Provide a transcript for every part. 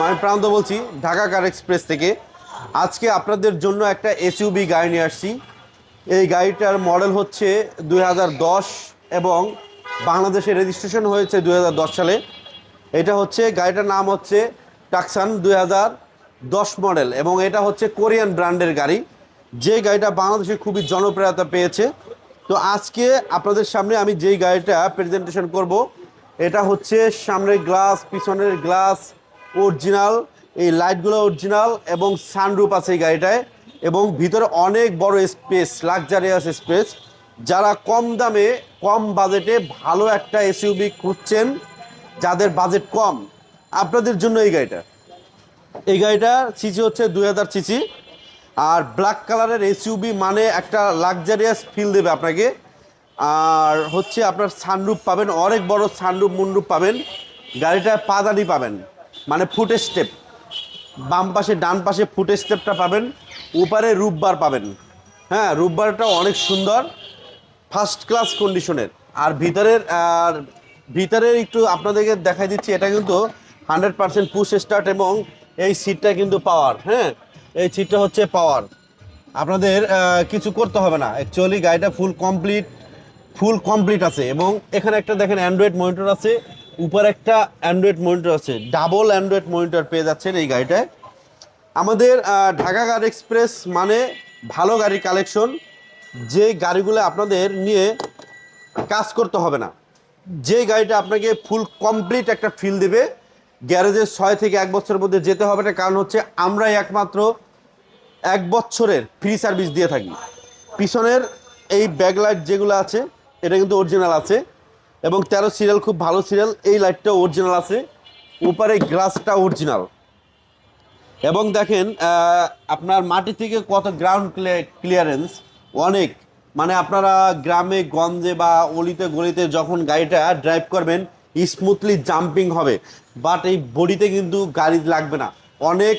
আমি প্রান্ত বলছি ঢাকা কার এক্সপ্রেস থেকে। আজকে আপনাদের জন্য একটা এসইউভি গাড়ি নিয়ে আসছি। এই গাড়িটার মডেল হচ্ছে 2010 এবং বাংলাদেশে রেজিস্ট্রেশন হয়েছে 2010 সালে। এটা হচ্ছে গাড়িটার নাম হচ্ছে টাকসান 2010 মডেল এবং এটা হচ্ছে কোরিয়ান ব্র্যান্ডের গাড়ি, যে গাড়িটা বাংলাদেশে খুবই জনপ্রিয়তা পেয়েছে। তো আজকে আপনাদের সামনে আমি যেই গাড়িটা প্রেজেন্টেশন করব, এটা হচ্ছে সামনের গ্লাস, পিছনের গ্লাস অরিজিনাল, এই লাইটগুলো অরিজিনাল এবং সানরুফ আছে এই গাড়িটায়, এবং ভিতরে অনেক বড় স্পেস, লাক্সারিয়াস স্পেস। যারা কম দামে কম বাজেটে ভালো একটা এসইউভি খুঁজছেন, যাদের বাজেট কম, আপনাদের জন্য এই গাড়িটা সিসি হচ্ছে 2000 সিসি। আর ব্ল্যাক কালারের এসইউভি মানে একটা লাক্সারিয়াস ফিল দেবে আপনাকে। আর হচ্ছে আপনার সানরুফ পাবেন, অনেক বড় সানরুফ মুনরুফ পাবেন। গাড়িটায় পাদানি পাবেন, মানে ফুট স্টেপ, বাম পাশে ডান পাশে ফুট স্টেপটা পাবেন, উপরে রূপবার পাবেন। হ্যাঁ, রূপবারটা অনেক সুন্দর, ফার্স্ট ক্লাস কন্ডিশনের। আর ভিতরের একটু আপনাদেরকে দেখাই দিচ্ছি, এটা কিন্তু 100% পুশ স্টার্ট এবং এই সিটটা কিন্তু পাওয়ার। হ্যাঁ, এই সিটটা হচ্ছে পাওয়ার, আপনাদের কিছু করতে হবে না। অ্যাকচুয়ালি গাড়িটা ফুল কমপ্লিট আছে। এবং এখানে একটা দেখেন অ্যান্ড্রয়েড মনিটর আছে, উপর একটা অ্যান্ড্রয়েড মনিটর আছে, ডাবল অ্যান্ড্রয়েড মনিটর পেয়ে যাচ্ছেন এই গাড়িটায়। আমাদের ঢাকা কার এক্সপ্রেস মানে ভালো গাড়ির কালেকশন, যে গাড়িগুলো আপনাদের নিয়ে কাজ করতে হবে না, যে গাড়িটা আপনাকে ফুল কমপ্লিট একটা ফিল দেবে। গ্যারেজে 6 থেকে 1 বছরের মধ্যে যেতে হবে না, কারণ হচ্ছে আমরাই একমাত্র 1 বছরের ফ্রি সার্ভিস দিয়ে থাকি। পিছনের এই ব্যাকলাইট যেগুলো আছে এটা কিন্তু অরিজিনাল আছে এবং 13 সিরিয়াল, খুব ভালো সিরিয়াল। এই লাইটটাও অরিজিনাল আছে, উপরে গ্লাসটা অরিজিনাল। এবং দেখেন আপনার মাটি থেকে কত গ্রাউন্ড ক্লিয়ারেন্স, অনেক। মানে আপনারা গ্রামে গঞ্জে বা অলিতে গলিতে যখন গাড়িটা ড্রাইভ করবেন স্মুথলি জাম্পিং হবে, বাট এই বডিতে কিন্তু গাড়ি লাগবে না। অনেক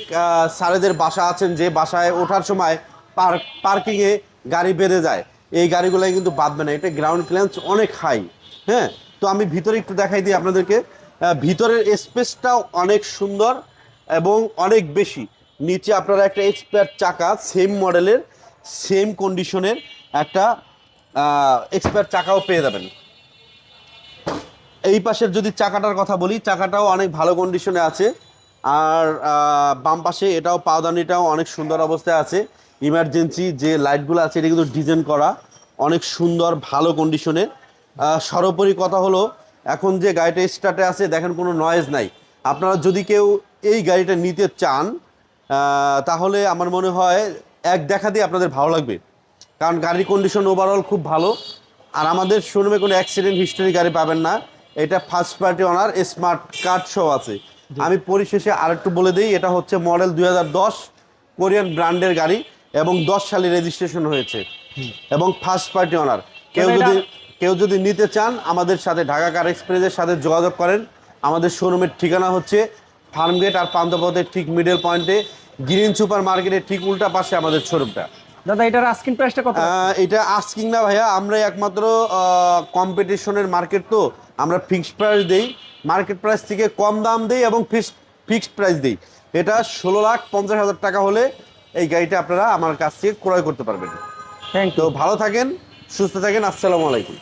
স্যারেদের বাসা আছেন যে বাসায় ওঠার সময় পার্কিংয়ে গাড়ি বেঁধে যায়, এই গাড়িগুলোই কিন্তু বাঁধবে না, এটা গ্রাউন্ড ক্লিয়ারেন্স অনেক হাই। হ্যাঁ, তো আমি ভিতরে একটু দেখাই দিই আপনাদেরকে। ভিতরের স্পেসটাও অনেক সুন্দর এবং অনেক বেশি। নিচে আপনারা একটা এক্সপায়ার চাকা, সেম মডেলের সেম কন্ডিশনের একটা এক্সপায়ার চাকাও পেয়ে যাবেন। এই পাশের যদি চাকাটার কথা বলি, চাকাটাও অনেক ভালো কন্ডিশনে আছে। আর বাম পাশে এটাও পাওদানিটাও অনেক সুন্দর অবস্থায় আছে। ইমার্জেন্সি যে লাইটগুলো আছে এটা কিন্তু ডিজাইন করা অনেক সুন্দর, ভালো কন্ডিশনের। সর্বোপরি কথা হলো, এখন যে গাড়িটা স্টার্টে আছে দেখেন কোনো নয়েজ নাই। আপনারা যদি কেউ এই গাড়িটা নিতে চান তাহলে আমার মনে হয় এক দেখা দিয়ে আপনাদের ভালো লাগবে, কারণ গাড়ির কন্ডিশন ওভারঅল খুব ভালো। আর আমাদের শোরুমে কোনো অ্যাক্সিডেন্ট হিস্টোরি গাড়ি পাবেন না। এটা ফার্স্ট পার্টি ওনার, স্মার্ট কার্ড সহ আছে। আমি পরিশেষে আরেকটু বলে দিই, এটা হচ্ছে মডেল 2010 কোরিয়ান ব্র্যান্ডের গাড়ি এবং 10 সালে রেজিস্ট্রেশন হয়েছে এবং ফার্স্ট পার্টি ওনার। কেউ যদি নিতে চান আমাদের সাথে ঢাকা কার এক্সপ্রেসের সাথে যোগাযোগ করেন। আমাদের শোরুমের ঠিকানা হচ্ছে ফার্মগেট আর পান্থপথের ঠিক মিডল পয়েন্টে, গ্রিন সুপার মার্কেটের ঠিক উল্টা পাশে আমাদের শোরুমটা। দাদা এটার আস্কিং প্রাইসটা কত? এটা আস্কিং না ভাইয়া, আমরা একমাত্র কম্পিটিশনের মার্কেট, তো আমরা ফিক্সড প্রাইস দেই, মার্কেট প্রাইস থেকে কম দাম দেই এবং ফিক্সড প্রাইস দেই। এটা 16,50,000 টাকা হলে এই গাড়িটা আপনারা আমার কাছ থেকে ক্রয় করতে পারবেন। Thank you. তো ভালো থাকেন, সুস্থ থাকেন, আসসালামু আলাইকুম।